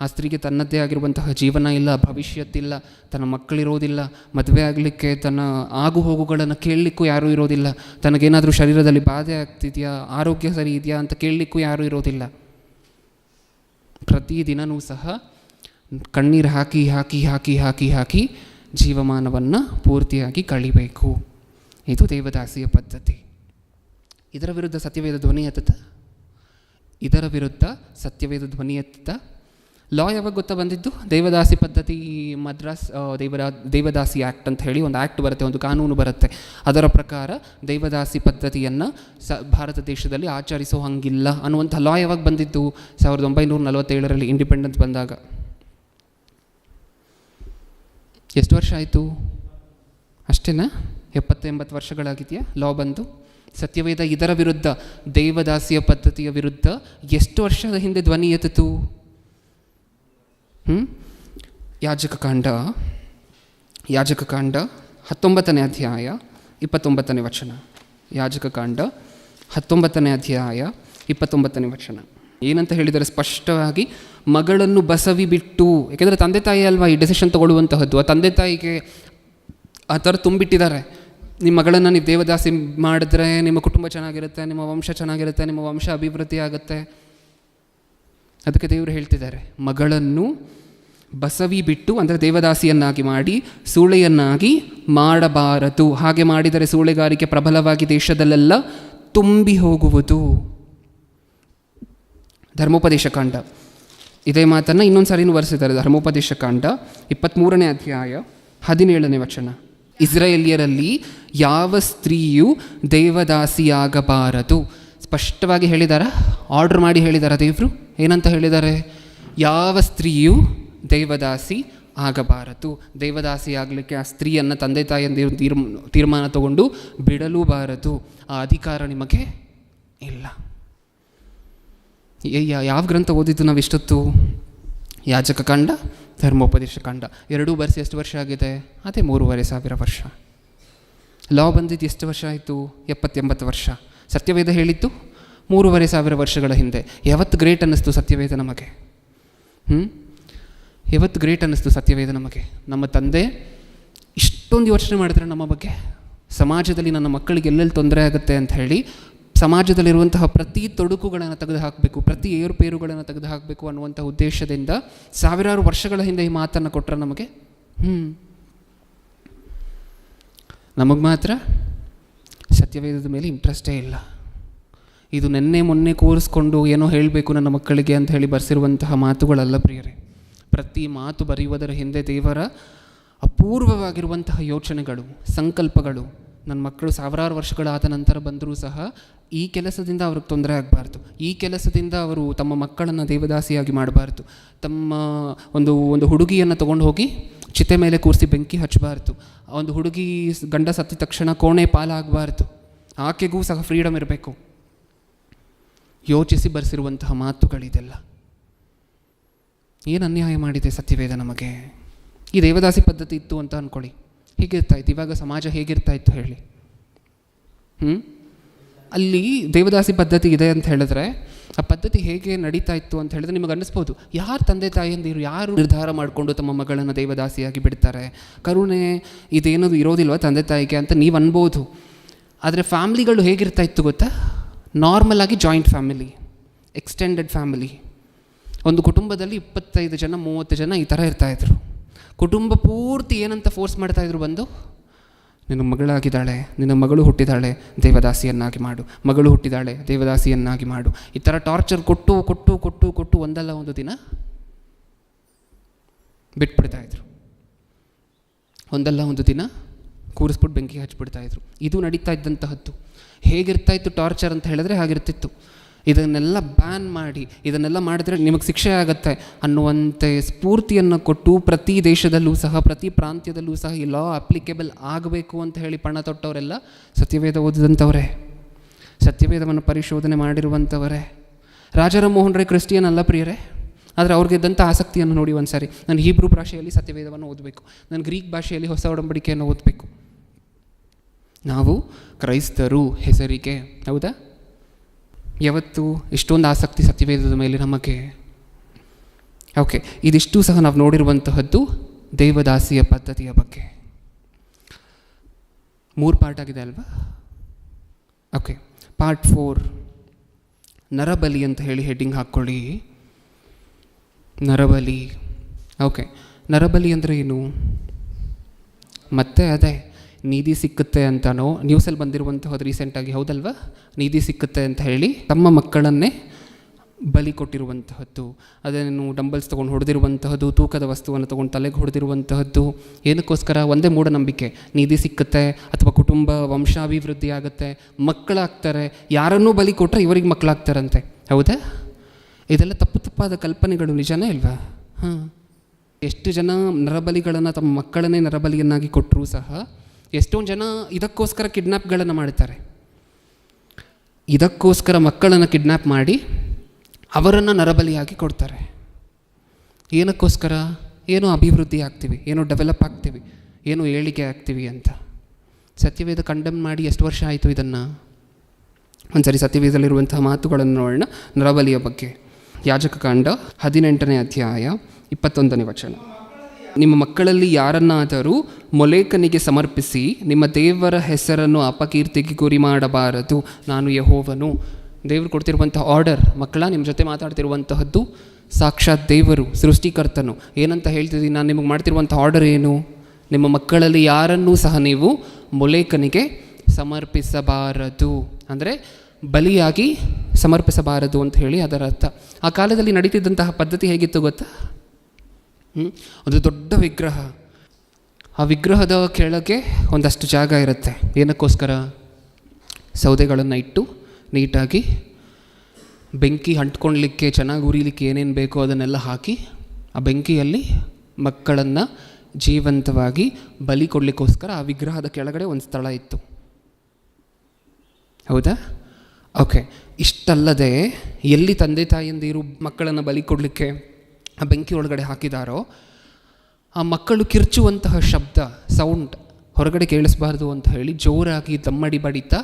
ಆ ಸ್ತ್ರೀಗೆ ತನ್ನದ್ದೇ ಆಗಿರುವಂತಹ ಜೀವನ ಇಲ್ಲ, ಭವಿಷ್ಯತ್ತಿಲ್ಲ, ತನ್ನ ಮಕ್ಕಳಿರೋದಿಲ್ಲ, ಮದುವೆ ಆಗಲಿಕ್ಕೆ ತನ್ನ ಆಗು ಹೋಗುಗಳನ್ನು ಕೇಳಲಿಕ್ಕೂ ಯಾರೂ ಇರೋದಿಲ್ಲ, ತನಗೇನಾದರೂ ಶರೀರದಲ್ಲಿ ಬಾಧೆ ಆಗ್ತಿದೆಯಾ, ಆರೋಗ್ಯ ಸರಿ ಇದೆಯಾ ಅಂತ ಕೇಳಲಿಕ್ಕೂ ಯಾರೂ ಇರೋದಿಲ್ಲ. ಪ್ರತಿದಿನವೂ ಸಹ ಕಣ್ಣೀರು ಹಾಕಿ ಹಾಕಿ ಹಾಕಿ ಹಾಕಿ ಹಾಕಿ ಜೀವಮಾನವನ್ನು ಪೂರ್ತಿಯಾಗಿ ಕಳಿಬೇಕು. ಇದು ದೇವದಾಸಿಯ ಪದ್ಧತಿ. ಇದರ ವಿರುದ್ಧ ಸತ್ಯವೇದ ಧ್ವನಿ ಎತ್ತುತ್ತಾ? ಇದರ ವಿರುದ್ಧ ಸತ್ಯವೇದ ಧ್ವನಿ ಎತ್ತುತ್ತಾ? ಲಾ ಯಾವಾಗ ಗೊತ್ತಾ ಬಂದಿದ್ದು? ದೇವದಾಸಿ ಪದ್ಧತಿ ಮದ್ರಾಸ್ ದೇವದಾಸಿ ಆ್ಯಕ್ಟ್ ಅಂತ ಹೇಳಿ ಒಂದು ಆ್ಯಕ್ಟ್ ಬರುತ್ತೆ, ಒಂದು ಕಾನೂನು ಬರುತ್ತೆ. ಅದರ ಪ್ರಕಾರ ದೇವದಾಸಿ ಪದ್ಧತಿಯನ್ನು ಭಾರತ ದೇಶದಲ್ಲಿ ಆಚರಿಸೋ ಹಂಗಿಲ್ಲ ಅನ್ನುವಂಥ ಲಾ ಯಾವಾಗ ಬಂದಿದ್ದು? 1947 ಇಂಡಿಪೆಂಡೆನ್ಸ್ ಬಂದಾಗ. ಎಷ್ಟು ವರ್ಷ ಆಯಿತು? ಅಷ್ಟೇನಾ? 70-80 ವರ್ಷಗಳಾಗಿದೆಯಾ ಲಾ ಬಂದು? ಸತ್ಯವೇದ ಇದರ ವಿರುದ್ಧ, ದೇವದಾಸಿಯ ಪದ್ಧತಿಯ ವಿರುದ್ಧ ಎಷ್ಟು ವರ್ಷದ ಹಿಂದೆ ಧ್ವನಿ ಎತ್ತಿತು? ಯಾಜಕಕಾಂಡ 19ನೇ ಅಧ್ಯಾಯ 29ನೇ ವಚನ. ಯಾಜಕಕಾಂಡ 19ನೇ ಅಧ್ಯಾಯ 29ನೇ ವಚನ ಏನಂತ ಹೇಳಿದರೆ ಸ್ಪಷ್ಟವಾಗಿ, ಮಗಳನ್ನು ಬಸವಿ ಬಿಟ್ಟು, ಯಾಕೆಂದರೆ ತಂದೆ ತಾಯಿ ಅಲ್ವಾ ಈ ಡೆಸಿಷನ್ ತಗೊಳ್ಳುವಂತಹದ್ದು. ಆ ತಂದೆ ತಾಯಿಗೆ ಆ ಥರ ತುಂಬಿಟ್ಟಿದ್ದಾರೆ, ನಿಮ್ಮ ಮಗಳನ್ನು ನೀವು ದೇವದಾಸಿ ಮಾಡಿದ್ರೆ ನಿಮ್ಮ ಕುಟುಂಬ ಚೆನ್ನಾಗಿರುತ್ತೆ, ನಿಮ್ಮ ವಂಶ ಚೆನ್ನಾಗಿರುತ್ತೆ, ನಿಮ್ಮ ವಂಶ ಅಭಿವೃದ್ಧಿ ಆಗುತ್ತೆ. ಅದಕ್ಕೆ ದೇವರು ಹೇಳ್ತಿದ್ದಾರೆ, ಮಗಳನ್ನು ಬಸವಿ ಬಿಟ್ಟು ಅಂದರೆ ದೇವದಾಸಿಯನ್ನಾಗಿ ಮಾಡಿ ಸೂಳೆಯನ್ನಾಗಿ ಮಾಡಬಾರದು. ಹಾಗೆ ಮಾಡಿದರೆ ಸೂಳೆಗಾರಿಕೆ ಪ್ರಬಲವಾಗಿ ದೇಶದಲ್ಲೆಲ್ಲ ತುಂಬಿ ಹೋಗುವುದು. ಧರ್ಮೋಪದೇಶ ಕಾಂಡ ಇದೇ ಮಾತನ್ನು ಇನ್ನೊಂದು ಸಾರಿನೂ ಬರೆಸಿದ್ದಾರೆ. ಧರ್ಮೋಪದೇಶ ಕಾಂಡ 23ನೇ ಅಧ್ಯಾಯ 17ನೇ ವಚನ. ಇಸ್ರಾಯೇಲಿಯರಲ್ಲಿ ಯಾವ ಸ್ತ್ರೀಯೂ ದೇವದಾಸಿಯಾಗಬಾರದು. ಸ್ಪಷ್ಟವಾಗಿ ಹೇಳಿದಾರ, ಆರ್ಡರ್ ಮಾಡಿ ಹೇಳಿದಾರ ದೇವರು. ಏನಂತ ಹೇಳಿದ್ದಾರೆ? ಯಾವ ಸ್ತ್ರೀಯೂ ದೇವದಾಸಿ ಆಗಬಾರದು. ದೇವದಾಸಿ ಆಗಲಿಕ್ಕೆ ಆ ಸ್ತ್ರೀಯನ್ನು ತಂದೆ ತಾಯಿಯಂದಿರು ತೀರ್ಮಾನ ತಗೊಂಡು ಬಿಡಲೂಬಾರದು. ಆ ಅಧಿಕಾರ ನಿಮಗೆ ಇಲ್ಲ. ಯಾವ ಗ್ರಂಥ ಓದಿದ್ದು ನಾವು ಇಷ್ಟೊತ್ತು? ಯಾಜಕ ಕಾಂಡ, ಧರ್ಮೋಪದೇಶ ಕಾಂಡ ಎರಡೂ ಬರೆಸಿ ಎಷ್ಟು ವರ್ಷ ಆಗಿದೆ? ಅದೇ 3500 ವರ್ಷ. ಲಾ ಬಂದಿದ್ದು ಎಷ್ಟು ವರ್ಷ ಆಯಿತು? 70-80 ವರ್ಷ. ಸತ್ಯವೇದ ಹೇಳಿದ್ದು 3500 ವರ್ಷಗಳ ಹಿಂದೆ. ಯಾವತ್ತು ಗ್ರೇಟ್ ಅನ್ನಿಸ್ತು ಸತ್ಯವೇದ ನಮಗೆ? ಯಾವತ್ತು ಗ್ರೇಟ್ ಅನ್ನಿಸ್ತು ಸತ್ಯವೇದ ನಮಗೆ? ನಮ್ಮ ತಂದೆ ಇಷ್ಟೊಂದು ಯೋಚನೆ ಮಾಡಿದ್ರೆ ನಮ್ಮ ಬಗ್ಗೆ, ಸಮಾಜದಲ್ಲಿ ನನ್ನ ಮಕ್ಕಳಿಗೆ ಎಲ್ಲೆಲ್ಲಿ ತೊಂದರೆ ಆಗುತ್ತೆ ಅಂತ ಹೇಳಿ ಸಮಾಜದಲ್ಲಿರುವಂತಹ ಪ್ರತಿ ತೊಡಕುಗಳನ್ನು ತೆಗೆದು ಹಾಕಬೇಕು, ಪ್ರತಿ ಏರುಪೇರುಗಳನ್ನು ತೆಗೆದು ಹಾಕಬೇಕು ಅನ್ನುವಂಥ ಉದ್ದೇಶದಿಂದ ಸಾವಿರಾರು ವರ್ಷಗಳ ಹಿಂದೆ ಈ ಮಾತನ್ನು ಕೊಟ್ಟರೆ ನಮಗೆ ನಮಗೆ ಮಾತ್ರ ಸತ್ಯವೇದದ ಮೇಲೆ ಇಂಟ್ರೆಸ್ಟೇ ಇಲ್ಲ. ಇದು ನೆನ್ನೆ ಮೊನ್ನೆ ಕೂರಿಸ್ಕೊಂಡು ಏನೋ ಹೇಳಬೇಕು ನನ್ನ ಮಕ್ಕಳಿಗೆ ಅಂತ ಹೇಳಿ ಬರೆಸಿರುವಂತಹ ಮಾತುಗಳಲ್ಲ ಪ್ರಿಯರೇ. ಪ್ರತಿ ಮಾತು ಬರೆಯುವುದರ ಹಿಂದೆ ದೇವರ ಅಪೂರ್ವವಾಗಿರುವಂತಹ ಯೋಚನೆಗಳು, ಸಂಕಲ್ಪಗಳು. ನನ್ನ ಮಕ್ಕಳು ಸಾವಿರಾರು ವರ್ಷಗಳಾದ ನಂತರ ಬಂದರೂ ಸಹ ಈ ಕೆಲಸದಿಂದ ಅವ್ರಿಗೆ ತೊಂದರೆ ಆಗಬಾರ್ದು, ಈ ಕೆಲಸದಿಂದ ಅವರು ತಮ್ಮ ಮಕ್ಕಳನ್ನು ದೇವದಾಸಿಯಾಗಿ ಮಾಡಬಾರ್ದು, ತಮ್ಮ ಒಂದು ಹುಡುಗಿಯನ್ನು ತೊಗೊಂಡು ಹೋಗಿ ಚಿತೆ ಮೇಲೆ ಕೂರಿಸಿ ಬೆಂಕಿ ಹಚ್ಚಬಾರ್ದು, ಒಂದು ಹುಡುಗಿ ಗಂಡ ಸತ್ತಿದ ತಕ್ಷಣ ಕೋಣೆ ಪಾಲಾಗಬಾರ್ದು, ಆಕೆಗೂ ಸಹ ಫ್ರೀಡಮ್ ಇರಬೇಕು. ಯೋಚಿಸಿ ಬರೆಸಿರುವಂತಹ ಮಾತುಗಳಿದೆಲ್ಲ. ಏನು ಅನ್ಯಾಯ ಮಾಡಿದೆ ಸತ್ಯವೇದ ನಮಗೆ? ಈ ದೇವದಾಸಿ ಪದ್ಧತಿ ಇತ್ತು ಅಂತ ಅಂದ್ಕೊಳ್ಳಿ, ಹೀಗಿರ್ತಾಯಿತ್ತು. ಇವಾಗ ಸಮಾಜ ಹೇಗಿರ್ತಾಯಿತ್ತು ಹೇಳಿ? ಅಲ್ಲಿ ದೇವದಾಸಿ ಪದ್ಧತಿ ಇದೆ ಅಂತ ಹೇಳಿದ್ರೆ ಆ ಪದ್ಧತಿ ಹೇಗೆ ನಡೀತಾ ಇತ್ತು ಅಂತ ಹೇಳಿದ್ರೆ ನಿಮಗೆ ಅನ್ನಿಸ್ಬೋದು, ಯಾರು ತಂದೆ ತಾಯಿಯಂದಿರು ಯಾರು ನಿರ್ಧಾರ ಮಾಡಿಕೊಂಡು ತಮ್ಮ ಮಗಳನ್ನು ದೇವದಾಸಿಯಾಗಿ ಬಿಡ್ತಾರೆ? ಕರುಣೆ ಇದೇನದು ಇರೋದಿಲ್ವ ತಂದೆ ತಾಯಿಗೆ ಅಂತ ನೀವು ಅನ್ಬೋದು. ಆದರೆ ಫ್ಯಾಮ್ಲಿಗಳು ಹೇಗಿರ್ತಾ ಇತ್ತು ಗೊತ್ತಾ? ನಾರ್ಮಲ್ ಆಗಿ ಜಾಯಿಂಟ್ ಫ್ಯಾಮಿಲಿ, ಎಕ್ಸ್ಟೆಂಡೆಡ್ ಫ್ಯಾಮಿಲಿ. ಒಂದು ಕುಟುಂಬದಲ್ಲಿ 25 ಜನ 30 ಜನ ಈ ಥರ ಇರ್ತಾಯಿದ್ರು. ಕುಟುಂಬ ಪೂರ್ತಿ ಏನಂತ ಫೋರ್ಸ್ ಮಾಡ್ತಾಯಿದ್ರು, ಬಂದು ನಿನ್ನ ಮಗಳಾಗಿದ್ದಾಳೆ, ನಿನ್ನ ಮಗಳು ಹುಟ್ಟಿದಾಳೆ, ದೇವದಾಸಿಯನ್ನಾಗಿ ಮಾಡು, ಮಗಳು ಹುಟ್ಟಿದಾಳೆ, ದೇವದಾಸಿಯನ್ನಾಗಿ ಮಾಡು. ಈ ಥರ ಟಾರ್ಚರ್ ಕೊಟ್ಟು ಕೊಟ್ಟು ಕೊಟ್ಟು ಕೊಟ್ಟು ಒಂದಲ್ಲ ಒಂದು ದಿನ ಬಿಟ್ಬಿಡ್ತಾಯಿದ್ರು. ಒಂದಲ್ಲ ಒಂದು ದಿನ ಕೂರಿಸ್ಬಿಟ್ಟು ಬೆಂಕಿ ಹಚ್ಚಿಬಿಡ್ತಾಯಿದ್ರು. ಇದು ನಡೀತಾ ಇದ್ದಂತಹದ್ದು. ಹೇಗಿರ್ತಾಯಿತ್ತು ಟಾರ್ಚರ್ ಅಂತ ಹೇಳಿದ್ರೆ ಹಾಗಿರ್ತಿತ್ತು. ಇದನ್ನೆಲ್ಲ ಬ್ಯಾನ್ ಮಾಡಿ, ಇದನ್ನೆಲ್ಲ ಮಾಡಿದ್ರೆ ನಿಮಗೆ ಶಿಕ್ಷೆ ಆಗುತ್ತೆ ಅನ್ನುವಂತೆ ಸ್ಫೂರ್ತಿಯನ್ನು ಕೊಟ್ಟು ಪ್ರತಿ ದೇಶದಲ್ಲೂ ಸಹ, ಪ್ರತಿ ಪ್ರಾಂತ್ಯದಲ್ಲೂ ಸಹ ಈ ಲಾ ಅಪ್ಲಿಕೇಬಲ್ ಆಗಬೇಕು ಅಂತ ಹೇಳಿ ಪಣ ತೊಟ್ಟವರೆಲ್ಲ ಸತ್ಯವೇದ ಓದಿದಂಥವರೇ, ಸತ್ಯವೇದವನ್ನು ಪರಿಶೋಧನೆ ಮಾಡಿರುವಂಥವರೇ. ರಾಜಾರಾಮ್ ಮೋಹನ್ ರಾಯ್ ಕ್ರಿಸ್ಟಿಯನ್ ಅಲ್ಲ ಪ್ರಿಯರೇ, ಆದರೆ ಅವ್ರಿಗಿದ್ದಂಥ ಆಸಕ್ತಿಯನ್ನು ನೋಡಿ ಒಂದು ಸಾರಿ. ನಾನು ಹೀಬ್ರೂ ಭಾಷೆಯಲ್ಲಿ ಸತ್ಯವೇದವನ್ನು ಓದಬೇಕು, ನಾನು ಗ್ರೀಕ್ ಭಾಷೆಯಲ್ಲಿ ಹೊಸ ಒಡಂಬಡಿಕೆಯನ್ನು ಓದಬೇಕು. ನಾವು ಕ್ರೈಸ್ತರು ಹೆಸರಿಗೆ, ಹೌದಾ? ಯಾವತ್ತು ಇಷ್ಟೊಂದು ಆಸಕ್ತಿ ಸತ್ಯವೇದದ ಮೇಲೆ ನಮಗೆ? ಓಕೆ, ಇದಿಷ್ಟು ಸಹ ನಾವು ನೋಡಿರುವಂತಹದ್ದು ದೇವದಾಸಿಯ ಪದ್ಧತಿಯ ಬಗ್ಗೆ. 3 ಪಾರ್ಟ್ ಆಗಿದೆ ಅಲ್ವಾ? ಓಕೆ, ಪಾರ್ಟ್ 4 ನರಬಲಿ ಅಂತ ಹೇಳಿ ಹೆಡ್ಡಿಂಗ್ ಹಾಕ್ಕೊಳ್ಳಿ. ನರಬಲಿ. ಓಕೆ, ನರಬಲಿ ಅಂದರೆ ಏನು? ಮತ್ತೆ ಅದೇ ನೀತಿ ಸಿಕ್ಕುತ್ತೆ ಅಂತನೋ ನ್ಯೂಸಲ್ಲಿ ಬಂದಿರುವಂತಹದ್ದು ರೀಸೆಂಟಾಗಿ, ಹೌದಲ್ವಾ? ನೀತಿ ಸಿಕ್ಕುತ್ತೆ ಅಂತ ಹೇಳಿ ತಮ್ಮ ಮಕ್ಕಳನ್ನೇ ಬಲಿ ಕೊಟ್ಟಿರುವಂತಹದ್ದು, ಅದನ್ನು ಡಂಬಲ್ಸ್ ತೊಗೊಂಡು ಹೊಡೆದಿರುವಂತಹದ್ದು, ತೂಕದ ವಸ್ತುವನ್ನು ತೊಗೊಂಡು ತಲೆಗೆ ಹೊಡೆದಿರುವಂತಹದ್ದು. ಏನಕ್ಕೋಸ್ಕರ? ಒಂದೇ ಮೂಢನಂಬಿಕೆ, ನೀತಿ ಸಿಕ್ಕುತ್ತೆ ಅಥವಾ ಕುಟುಂಬ ವಂಶಾಭಿವೃದ್ಧಿ ಆಗುತ್ತೆ, ಮಕ್ಕಳಾಗ್ತಾರೆ. ಯಾರನ್ನೂ ಬಲಿ ಕೊಟ್ಟರೆ ಇವರಿಗೆ ಮಕ್ಕಳಾಗ್ತಾರಂತೆ, ಹೌದಾ? ಇದೆಲ್ಲ ತಪ್ಪಾದ ಕಲ್ಪನೆಗಳು, ನಿಜನೇ ಇಲ್ವಾ? ಎಷ್ಟು ಜನ ನರಬಲಿಗಳನ್ನು ತಮ್ಮ ಮಕ್ಕಳನ್ನೇ ನರಬಲಿಯನ್ನಾಗಿ ಕೊಟ್ಟರೂ ಸಹ ಎಷ್ಟೊಂದು ಜನ ಇದಕ್ಕೋಸ್ಕರ ಕಿಡ್ನ್ಯಾಪ್ಗಳನ್ನು ಮಾಡ್ತಾರೆ. ಇದಕ್ಕೋಸ್ಕರ ಮಕ್ಕಳನ್ನು ಕಿಡ್ನ್ಯಾಪ್ ಮಾಡಿ ಅವರನ್ನು ನರಬಲಿಯಾಗಿ ಕೊಡ್ತಾರೆ. ಏನಕ್ಕೋಸ್ಕರ? ಏನೋ ಅಭಿವೃದ್ಧಿ ಆಗ್ತೀವಿ, ಏನೋ ಡೆವಲಪ್ ಆಗ್ತೀವಿ, ಏನೋ ಏಳಿಗೆ ಆಗ್ತೀವಿ ಅಂತ. ಸತ್ಯವೇದ ಕಂಡೆಮ್ ಮಾಡಿ ಎಷ್ಟು ವರ್ಷ ಆಯಿತು ಇದನ್ನು? ಒಂದು ಸರಿ ಸತ್ಯವೇದದಲ್ಲಿರುವಂತಹ ಮಾತುಗಳನ್ನು ನೋಡೋಣ ನರಬಲಿಯ ಬಗ್ಗೆ. ಯಾಜಕಕಾಂಡ 18ನೇ ಅಧ್ಯಾಯ 21ನೇ ವಚನ. ನಿಮ್ಮ ಮಕ್ಕಳಲ್ಲಿ ಯಾರನ್ನಾದರೂ ಮೊಲೇಕನಿಗೆ ಸಮರ್ಪಿಸಿ ನಿಮ್ಮ ದೇವರ ಹೆಸರನ್ನು ಅಪಕೀರ್ತಿಗೆ ಗುರಿ ಮಾಡಬಾರದು, ನಾನು ಯೆಹೋವನು. ದೇವರು ಕೊಡ್ತಿರುವಂಥ ಆರ್ಡರ್. ಮಕ್ಕಳ, ನಿಮ್ಮ ಜೊತೆ ಮಾತಾಡ್ತಿರುವಂತಹದ್ದು ಸಾಕ್ಷಾತ್ ದೇವರು, ಸೃಷ್ಟಿಕರ್ತನು. ಏನಂತ ಹೇಳ್ತಿದ್ದೀನಿ ನಾನು ನಿಮಗೆ ಮಾಡ್ತಿರುವಂಥ ಆರ್ಡರ್ ಏನು? ನಿಮ್ಮ ಮಕ್ಕಳಲ್ಲಿ ಯಾರನ್ನೂ ಸಹ ನೀವು ಮೊಲೇಕನಿಗೆ ಸಮರ್ಪಿಸಬಾರದು, ಅಂದರೆ ಬಲಿಯಾಗಿ ಸಮರ್ಪಿಸಬಾರದು ಅಂತ ಹೇಳಿ ಅದರ ಅರ್ಥ. ಆ ಕಾಲದಲ್ಲಿ ನಡೀತಿದ್ದಂತಹ ಪದ್ಧತಿ ಹೇಗಿತ್ತು ಗೊತ್ತಾ? ಒಂದು ದೊಡ್ಡ ವಿಗ್ರಹ, ಆ ವಿಗ್ರಹದ ಕೆಳಗೆ ಒಂದಷ್ಟು ಜಾಗ ಇರುತ್ತೆ. ಏನಕ್ಕೋಸ್ಕರ? ಸೌದೆಗಳನ್ನು ಇಟ್ಟು ನೀಟಾಗಿ ಬೆಂಕಿ ಅಂಟ್ಕೊಳ್ಲಿಕ್ಕೆ, ಚೆನ್ನಾಗಿ ಉರಿಲಿಕ್ಕೆ ಏನೇನು ಬೇಕೋ ಅದನ್ನೆಲ್ಲ ಹಾಕಿ ಆ ಬೆಂಕಿಯಲ್ಲಿ ಮಕ್ಕಳನ್ನು ಜೀವಂತವಾಗಿ ಬಲಿ ಕೊಡಲಿಕ್ಕೋಸ್ಕರ ಆ ವಿಗ್ರಹದ ಕೆಳಗಡೆ ಒಂದು ಸ್ಥಳ ಇತ್ತು, ಹೌದಾ? ಓಕೆ, ಇಷ್ಟಲ್ಲದೆ ಎಲ್ಲಿ ತಂದೆ ತಾಯಿಯಂದಿರು ಮಕ್ಕಳನ್ನು ಬಲಿ ಕೊಡಲಿಕ್ಕೆ ಆ ಬೆಂಕಿ ಒಳಗಡೆ ಹಾಕಿದಾರೋ ಆ ಮಕ್ಕಳು ಕಿರ್ಚುವಂತಹ ಶಬ್ದ, ಸೌಂಡ್ ಹೊರಗಡೆ ಕೇಳಿಸ್ಬಾರ್ದು ಅಂತ ಹೇಳಿ ಜೋರಾಗಿ ದಮ್ಮಡಿ ಬಡಿತಾ,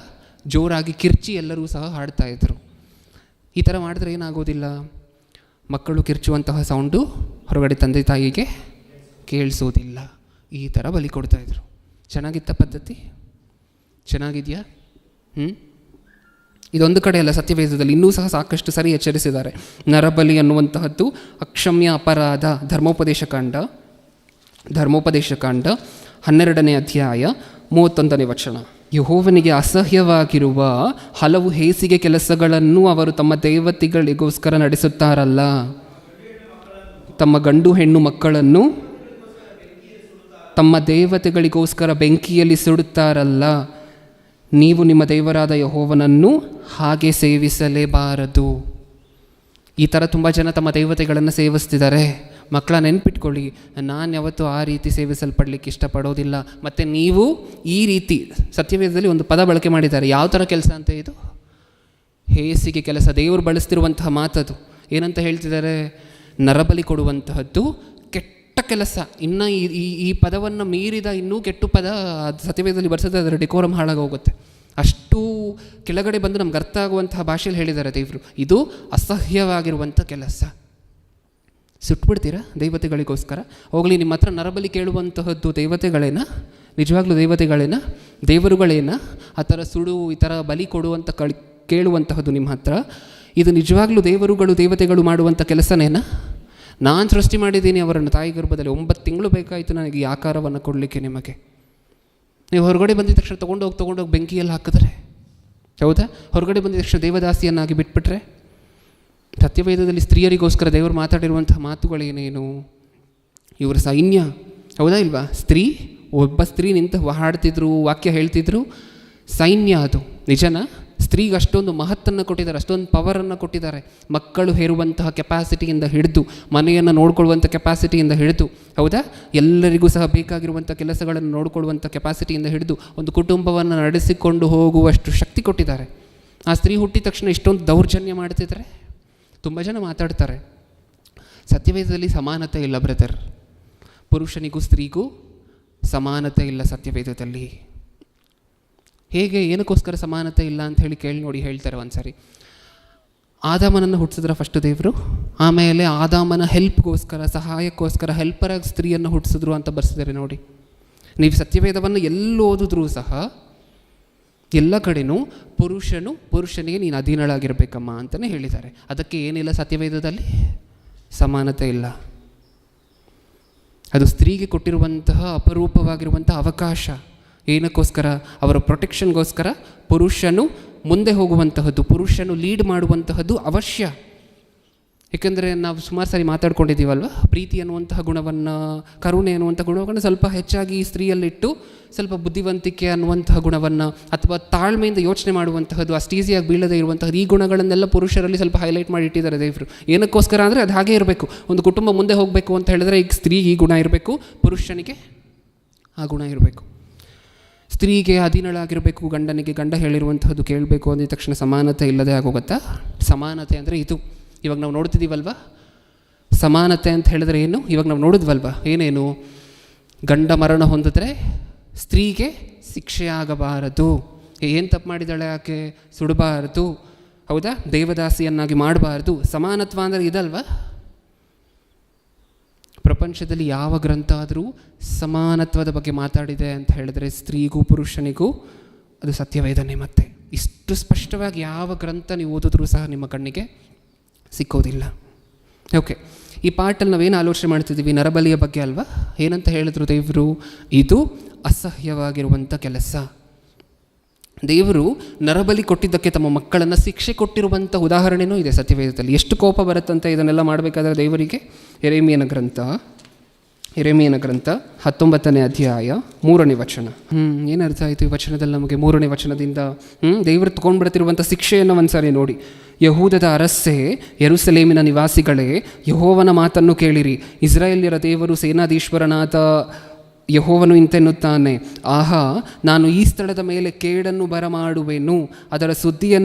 ಜೋರಾಗಿ ಕಿರ್ಚಿ ಎಲ್ಲರೂ ಸಹ ಹಾಡ್ತಾಯಿದ್ರು. ಈ ಥರ ಮಾಡಿದ್ರೆ ಏನಾಗೋದಿಲ್ಲ? ಮಕ್ಕಳು ಕಿರ್ಚುವಂತಹ ಸೌಂಡು ಹೊರಗಡೆ ತಂದೆ ತಾಯಿಗೆ ಕೇಳಿಸೋದಿಲ್ಲ. ಈ ಥರ ಬಲಿ ಕೊಡ್ತಾಯಿದ್ರು. ಚೆನ್ನಾಗಿತ್ತ ಪದ್ಧತಿ? ಚೆನ್ನಾಗಿದೆಯಾ? ಇದೊಂದು ಕಡೆ ಅಲ್ಲ, ಸತ್ಯವೇದದಲ್ಲಿ ಇನ್ನೂ ಸಹ ಸಾಕಷ್ಟು ಸರಿ ಎಚ್ಚರಿಸಿದ್ದಾರೆ. ನರಬಲಿ ಅನ್ನುವಂತಹದ್ದು ಅಕ್ಷಮ್ಯ ಅಪರಾಧ. ಧರ್ಮೋಪದೇಶಕಾಂಡ 12ನೇ ಅಧ್ಯಾಯ 31ನೇ ವಚನ. ಯೆಹೋವನಿಗೆ ಅಸಹ್ಯವಾಗಿರುವ ಹಲವು ಹೇಸಿಗೆ ಕೆಲಸಗಳನ್ನು ಅವರು ತಮ್ಮ ದೇವತೆಗಳಿಗೋಸ್ಕರ ನಡೆಸುತ್ತಾರಲ್ಲ, ತಮ್ಮ ಗಂಡು ಹೆಣ್ಣು ಮಕ್ಕಳನ್ನು ತಮ್ಮ ದೇವತೆಗಳಿಗೋಸ್ಕರ ಬೆಂಕಿಯಲ್ಲಿ ಸುಡುತ್ತಾರಲ್ಲ, ನೀವು ನಿಮ್ಮ ದೇವರಾದ ಯೆಹೋವನನ್ನು ಹಾಗೆ ಸೇವಿಸಲೇಬಾರದು. ಈ ಥರ ತುಂಬ ಜನ ತಮ್ಮ ದೇವತೆಗಳನ್ನು ಸೇವಿಸ್ತಿದ್ದಾರೆ. ಮಕ್ಕಳ, ನೆನ್ಪಿಟ್ಕೊಳ್ಳಿ, ನಾನು ಯಾವತ್ತೂ ಆ ರೀತಿ ಸೇವಿಸಲ್ಪಡಲಿಕ್ಕೆ ಇಷ್ಟಪಡೋದಿಲ್ಲ. ಮತ್ತು ನೀವು ಈ ರೀತಿ, ಸತ್ಯವೇದದಲ್ಲಿ ಒಂದು ಪದ ಬಳಕೆ ಮಾಡಿದ್ದಾರೆ. ಯಾವ ಥರ ಕೆಲಸ ಅಂತ? ಇದು ಹೇಸಿಗೆ ಕೆಲಸ. ದೇವರು ಬಳಸ್ತಿರುವಂತಹ ಮಾತದು. ಏನಂತ ಹೇಳ್ತಿದ್ದಾರೆ? ನರಬಲಿ ಕೊಡುವಂತಹದ್ದು ಕೆಟ್ಟ ಕೆಲಸ. ಇನ್ನು ಈ ಪದವನ್ನು ಮೀರಿದ ಇನ್ನೂ ಕೆಟ್ಟು ಪದ ಸತ್ಯವೇದದಲ್ಲಿ ಬರ್ಸೋದು, ಅದರ ಡೆಕೋರಮ್ ಹಾಳಾಗೋಗುತ್ತೆ. ಅಷ್ಟು ಕೆಳಗಡೆ ಬಂದು ನಮ್ಗೆ ಅರ್ಥ ಆಗುವಂತಹ ಭಾಷೆಯಲ್ಲಿ ಹೇಳಿದ್ದಾರೆ ದೇವರು. ಇದು ಅಸಹ್ಯವಾಗಿರುವಂಥ ಕೆಲಸ. ಸುಟ್ಬಿಡ್ತೀರಾ ದೇವತೆಗಳಿಗೋಸ್ಕರ? ಹೋಗಲಿ, ನಿಮ್ಮ ಹತ್ರ ನರಬಲಿ ಕೇಳುವಂತಹದ್ದು ದೇವತೆಗಳೇನ? ನಿಜವಾಗ್ಲೂ ದೇವತೆಗಳೇನ? ದೇವರುಗಳೇನ? ಆ ಥರ ಸುಡು, ಈ ಥರ ಬಲಿ ಕೊಡುವಂಥ ಕೇಳುವಂತಹದ್ದು ನಿಮ್ಮ ಹತ್ರ? ಇದು ನಿಜವಾಗ್ಲೂ ದೇವರುಗಳು ದೇವತೆಗಳು ಮಾಡುವಂಥ ಕೆಲಸನೇನ? ನಾನು ಸೃಷ್ಟಿ ಮಾಡಿದ್ದೀನಿ ಅವರನ್ನು ತಾಯಿ ಗರ್ಭದಲ್ಲಿ. 9 ತಿಂಗಳು ಬೇಕಾಯಿತು ನನಗೆ ಈ ಆಕಾರವನ್ನು ಕೊಡಲಿಕ್ಕೆ ನಿಮಗೆ. ನೀವು ಹೊರಗಡೆ ಬಂದಿದ ತಕ್ಷಣ ತೊಗೊಂಡೋಗಿ ಬೆಂಕಿಯಲ್ಲಿ ಹಾಕಿದ್ರೆ, ಹೌದಾ? ಹೊರಗಡೆ ಬಂದಿದ ತಕ್ಷಣ ದೇವದಾಸಿಯನ್ನಾಗಿ ಬಿಟ್ಬಿಟ್ರೆ. ಸತ್ಯವೇದದಲ್ಲಿ ಸ್ತ್ರೀಯರಿಗೋಸ್ಕರ ದೇವರು ಮಾತಾಡಿರುವಂತಹ ಮಾತುಗಳೇನೇನು? ಇವರ ಸೈನ್ಯ, ಹೌದಾ ಇಲ್ವಾ? ಒಬ್ಬ ಸ್ತ್ರೀ ನಿಂತು ಹಾಡ್ತಿದ್ರು, ವಾಕ್ಯ ಹೇಳ್ತಿದ್ರು. ಸೈನ್ಯ ಅದು, ನಿಜನಾ? ಸ್ತ್ರೀಗೆ ಅಷ್ಟೊಂದು ಮಹತ್ತನ್ನು ಕೊಟ್ಟಿದ್ದಾರೆ, ಅಷ್ಟೊಂದು ಪವರನ್ನು ಕೊಟ್ಟಿದ್ದಾರೆ. ಮಕ್ಕಳು ಹೇರುವಂತಹ ಕೆಪಾಸಿಟಿಯಿಂದ ಹಿಡಿದು, ಮನೆಯನ್ನು ನೋಡ್ಕೊಳ್ಳುವಂಥ ಕೆಪಾಸಿಟಿಯಿಂದ ಹಿಡಿದು, ಹೌದಾ, ಎಲ್ಲರಿಗೂ ಸಹ ಬೇಕಾಗಿರುವಂಥ ಕೆಲಸಗಳನ್ನು ನೋಡಿಕೊಳ್ಳುವಂಥ ಕೆಪಾಸಿಟಿಯಿಂದ ಹಿಡಿದು ಒಂದು ಕುಟುಂಬವನ್ನು ನಡೆಸಿಕೊಂಡು ಹೋಗುವಷ್ಟು ಶಕ್ತಿ ಕೊಟ್ಟಿದ್ದಾರೆ. ಆ ಸ್ತ್ರೀ ಹುಟ್ಟಿದ ತಕ್ಷಣ ಇಷ್ಟೊಂದು ದೌರ್ಜನ್ಯ ಮಾಡ್ತಿದ್ದಾರೆ. ತುಂಬ ಜನ ಮಾತಾಡ್ತಾರೆ, ಸತ್ಯವೇದದಲ್ಲಿ ಸಮಾನತೆ ಇಲ್ಲ ಬ್ರದರ್, ಪುರುಷನಿಗೂ ಸ್ತ್ರೀಗೂ ಸಮಾನತೆ ಇಲ್ಲ ಸತ್ಯವೇದದಲ್ಲಿ. ಹೇಗೆ, ಏನಕ್ಕೋಸ್ಕರ ಸಮಾನತೆ ಇಲ್ಲ ಅಂತ ಹೇಳಿ ಕೇಳಿ ನೋಡಿ. ಹೇಳ್ತಾರೆ ಒಂದು ಸಾರಿ, ಆದಾಮನನ್ನು ಹುಟ್ಟಿಸಿದ್ರ ಫಸ್ಟ್ ದೇವರು, ಆಮೇಲೆ ಆದಾಮನ ಹೆಲ್ಪ್ಗೋಸ್ಕರ, ಸಹಾಯಕ್ಕೋಸ್ಕರ ಹೆಲ್ಪರಾಗಿ ಸ್ತ್ರೀಯನ್ನು ಹುಟ್ಟಿಸಿದ್ರು ಅಂತ ಬರ್ಸಿದ್ದಾರೆ ನೋಡಿ. ನೀವು ಸತ್ಯವೇದವನ್ನು ಎಲ್ಲಿ ಓದಿದ್ರೂ ಸಹ ಎಲ್ಲ ಕಡೆನೂ ಪುರುಷನಿಗೆ ನೀನು ಅಧೀನಳಾಗಿರ್ಬೇಕಮ್ಮ ಅಂತಲೇ ಹೇಳಿದ್ದಾರೆ. ಅದಕ್ಕೆ ಏನಿಲ್ಲ ಸತ್ಯವೇದದಲ್ಲಿ, ಸಮಾನತೆ ಇಲ್ಲ. ಅದು ಸ್ತ್ರೀಗೆ ಕೊಟ್ಟಿರುವಂತಹ ಅಪರೂಪವಾಗಿರುವಂಥ ಅವಕಾಶ. ಏನಕ್ಕೋಸ್ಕರ? ಅವರ ಪ್ರೊಟೆಕ್ಷನ್ಗೋಸ್ಕರ. ಪುರುಷನು ಮುಂದೆ ಹೋಗುವಂತಹದ್ದು, ಪುರುಷನು ಲೀಡ್ ಮಾಡುವಂತಹದ್ದು ಅವಶ್ಯ. ಏಕೆಂದರೆ ನಾವು ಸುಮಾರು ಸಾರಿ ಮಾತಾಡ್ಕೊಂಡಿದ್ದೀವಲ್ವ, ಪ್ರೀತಿ ಅನ್ನುವಂತಹ ಗುಣವನ್ನು, ಕರುಣೆ ಅನ್ನುವಂಥ ಗುಣವನ್ನು ಸ್ವಲ್ಪ ಹೆಚ್ಚಾಗಿ ಸ್ತ್ರೀಯಲ್ಲಿಟ್ಟು, ಸ್ವಲ್ಪ ಬುದ್ಧಿವಂತಿಕೆ ಅನ್ನುವಂತಹ ಗುಣವನ್ನು ಅಥವಾ ತಾಳ್ಮೆಯಿಂದ ಯೋಚನೆ ಮಾಡುವಂತಹದ್ದು, ಅಷ್ಟು ಈಸಿಯಾಗಿ ಬೀಳದೇ ಇರುವಂತಹದ್ದು, ಈ ಗುಣಗಳನ್ನೆಲ್ಲ ಪುರುಷರಲ್ಲಿ ಸ್ವಲ್ಪ ಹೈಲೈಟ್ ಮಾಡಿ ಇಟ್ಟಿದ್ದಾರೆ ದೇವರು. ಏನಕ್ಕೋಸ್ಕರ ಅಂದರೆ ಅದು ಹಾಗೇ ಇರಬೇಕು. ಒಂದು ಕುಟುಂಬ ಮುಂದೆ ಹೋಗಬೇಕು ಅಂತ ಹೇಳಿದ್ರೆ ಈಗ ಸ್ತ್ರೀಗೆ ಈ ಗುಣ ಇರಬೇಕು, ಪುರುಷನಿಗೆ ಆ ಗುಣ ಇರಬೇಕು. ಸ್ತ್ರೀಗೆ ಅಧೀನಳಾಗಿರಬೇಕು, ಗಂಡನಿಗೆ ಗಂಡ ಹೇಳಿರುವಂತಹದ್ದು ಕೇಳಬೇಕು ಅಂದಿದ ತಕ್ಷಣ ಸಮಾನತೆ ಇಲ್ಲದೆ ಆಗೋಗುತ್ತಾ? ಸಮಾನತೆ ಅಂದರೆ ಇದು. ಇವಾಗ ನಾವು ನೋಡ್ತಿದ್ದೀವಲ್ವ, ಸಮಾನತೆ ಅಂತ ಹೇಳಿದ್ರೆ ಏನು? ಇವಾಗ ನಾವು ನೋಡಿದ್ವಲ್ವ, ಏನೇನು? ಗಂಡ ಮರಣ ಹೊಂದಿದ್ರೆ ಸ್ತ್ರೀಗೆ ಶಿಕ್ಷೆ ಆಗಬಾರದು. ಏನು ತಪ್ಪು ಮಾಡಿದಾಳೆ ಆಕೆ? ಸುಡಬಾರದು, ಹೌದಾ, ದೇವದಾಸಿಯನ್ನಾಗಿ ಮಾಡಬಾರ್ದು. ಸಮಾನತ್ವ ಅಂದರೆ ಇದಲ್ವ? ಪ್ರಪಂಚದಲ್ಲಿ ಯಾವ ಗ್ರಂಥ ಆದರೂ ಸಮಾನತ್ವದ ಬಗ್ಗೆ ಮಾತಾಡಿದೆ ಅಂತ ಹೇಳಿದ್ರೆ ಸ್ತ್ರೀಗೂ ಪುರುಷನಿಗೂ ಅದು ಸತ್ಯವೇದನೆ. ಮತ್ತೆ ಇಷ್ಟು ಸ್ಪಷ್ಟವಾಗಿ ಯಾವ ಗ್ರಂಥ ನೀವು ಓದಿದ್ರೂ ಸಹ ನಿಮ್ಮ ಕಣ್ಣಿಗೆ ಸಿಕ್ಕೋದಿಲ್ಲ. ಓಕೆ, ಈ ಪಾಠಲ್ಲಿ ನಾವೇನು ಆಲೋಚನೆ ಮಾಡ್ತಿದ್ದೀವಿ? ನರಬಲಿಯ ಬಗ್ಗೆ ಅಲ್ವಾ? ಏನಂತ ಹೇಳಿದ್ರು ದೇವರು? ಇದು ಅಸಹ್ಯವಾಗಿರುವಂಥ ಕೆಲಸ. ದೇವರು ನರಬಲಿ ಕೊಟ್ಟಿದ್ದಕ್ಕೆ ತಮ್ಮ ಮಕ್ಕಳನ್ನು ಶಿಕ್ಷೆ ಕೊಟ್ಟಿರುವಂಥ ಉದಾಹರಣೆಯೂ ಇದೆ ಸತ್ಯವೇದದಲ್ಲಿ. ಎಷ್ಟು ಕೋಪ ಬರುತ್ತಂತೆ ಇದನ್ನೆಲ್ಲ ಮಾಡಬೇಕಾದ್ರೆ ದೇವರಿಗೆ. ಯೆರೆಮೀಯನ ಗ್ರಂಥ 19ನೇ ಅಧ್ಯಾಯ 3ನೇ ವಚನ. ಏನರ್ಥ ಆಯಿತು ಈ ವಚನದಲ್ಲಿ ನಮಗೆ? 3ನೇ ವಚನದಿಂದ ದೇವರು ತೊಗೊಂಡ್ಬಿಡ್ತಿರುವಂಥ ಶಿಕ್ಷೆಯನ್ನು ಒಂದ್ಸಾರಿ ನೋಡಿ. ಯಹೂದದ ಅರಸೇ, ಯೆರೂಸಲೇಮಿನ ನಿವಾಸಿಗಳೇ, ಯೆಹೋವನ ಮಾತನ್ನು ಕೇಳಿರಿ. ಇಸ್ರಾಯೇಲ್ಯರ ದೇವರು ಸೇನಾಧೀಶ್ವರನಾದ ಯೆಹೋವನು ಇಂತೆನ್ನುತ್ತಾನೆ, ಆಹಾ, ನಾನು ಈ ಸ್ಥಳದ ಮೇಲೆ ಕೇಡನ್ನು ಬರಮಾಡುವೆನು, ಅದರ ಸುದ್ದಿಯನ್ನು